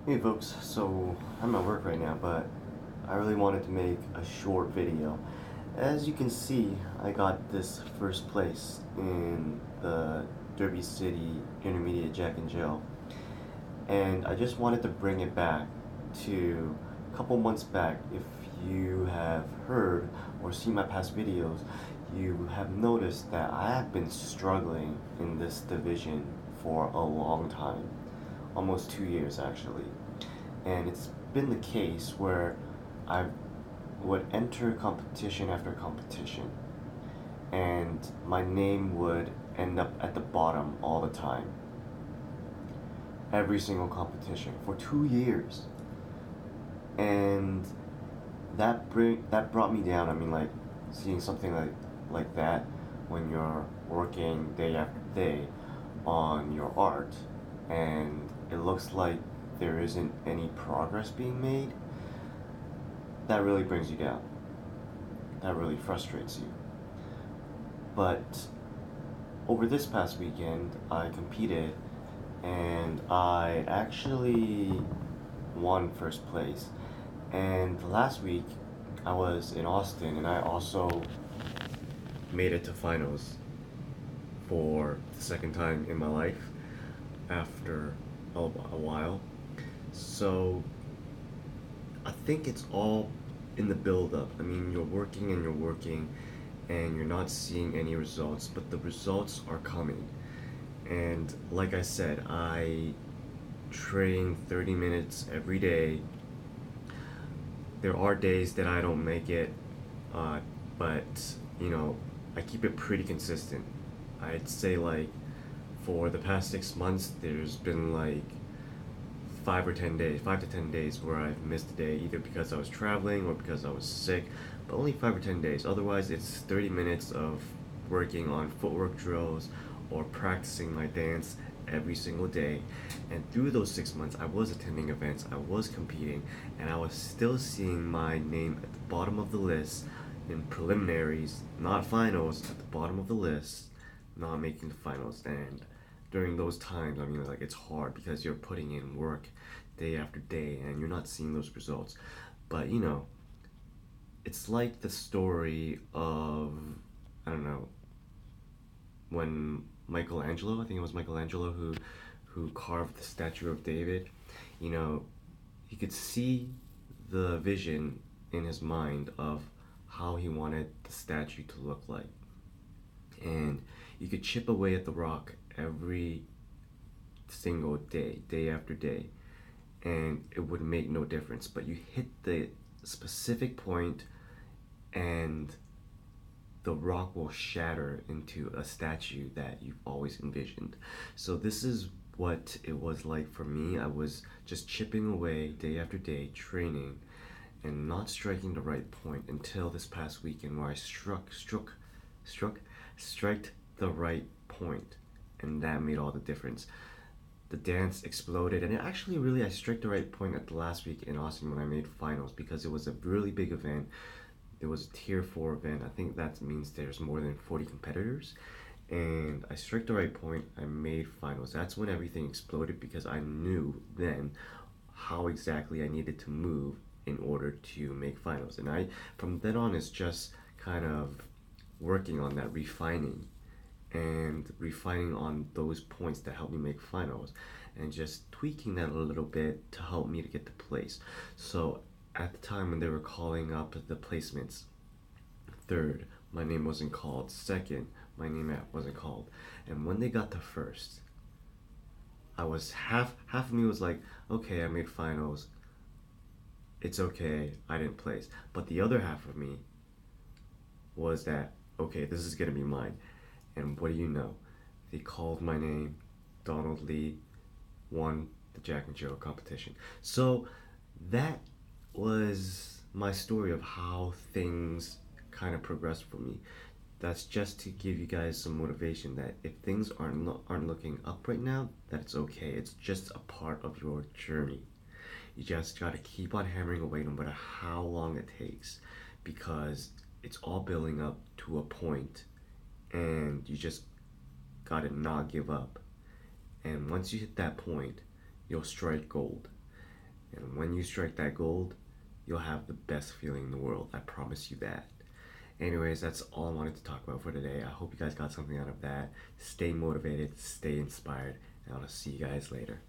Hey folks, so I'm at work right now, but I really wanted to make a short video. As you can see, I got this first place in the Derby City Intermediate Jack and Jill, and I just wanted to bring it back to a couple months back. If you have heard or seen my past videos, you have noticed that I have been struggling in this division for a long time, almost 2 years actually. And it's been the case where I would enter competition after competition, and my name would end up at the bottom all the time. Every single competition for 2 years. And that brought me down. I mean, like, seeing something like that when you're working day after day on your art, and it looks like there isn't any progress being made, that really brings you down. That really frustrates you. But over this past weekend, I competed and I actually won first place. And last week, I was in Austin and I also made it to finals for the second time in my life after a while. So I think it's all in the buildup. I mean, you're working and you're working and you're not seeing any results, but the results are coming. And like I said, I train 30 minutes every day. There are days that I don't make it, uh, but you know, I keep it pretty consistent. I'd say, like, for the past 6 months, there's been like 5 or 10 days, 5 to 10 days where I've missed a day either because I was traveling or because I was sick, but only 5 or 10 days. Otherwise, it's 30 minutes of working on footwork drills or practicing my dance every single day. And through those 6 months, I was attending events, I was competing, and I was still seeing my name at the bottom of the list in preliminaries, not finals, at the bottom of the list, not making the finals. And during those times, I mean, like, it's hard because you're putting in work day after day and you're not seeing those results. But it's like the story of, I don't know, when Michelangelo, I think it was Michelangelo who carved the statue of David. You know, he could see the vision in his mind of how he wanted the statue to look like. And you could chip away at the rock every single day, day after day, and it would make no difference. But you hit the specific point, and the rock will shatter into a statue that you've always envisioned. So, this is what it was like for me. I was just chipping away day after day, training, and not striking the right point until this past weekend where I struck, striked the right point, and that made all the difference. The dance exploded, and it actually really, I struck the right point at the last week in Austin when I made finals because it was a really big event. It was a tier 4 event. I think that means there's more than 40 competitors, and I struck the right point. I made finals. That's when everything exploded because I knew then how exactly I needed to move in order to make finals. And I, from then on, is just kind of working on that, refining on those points that help me make finals, and just tweaking that a little bit to help me to get to place. So at the time when they were calling up the placements, third, my name wasn't called. Second, my name wasn't called. And when they got to first, I was half of me was like, okay, I made finals. It's okay, I didn't place. But the other half of me was that, okay, this is gonna be mine. And what do you know? They called my name. Donald Lee won the Jack and Jill competition. So that was my story of how things kind of progressed for me. That's just to give you guys some motivation that if things aren't looking up right now, that it's okay. It's just a part of your journey. You just gotta keep on hammering away no matter how long it takes, because it's all building up to a point, and you just gotta not give up. And once you hit that point, you'll strike gold. And when you strike that gold, you'll have the best feeling in the world. I promise you that. Anyways, that's all I wanted to talk about for today. I hope you guys got something out of that. Stay motivated, stay inspired, and I'll see you guys later.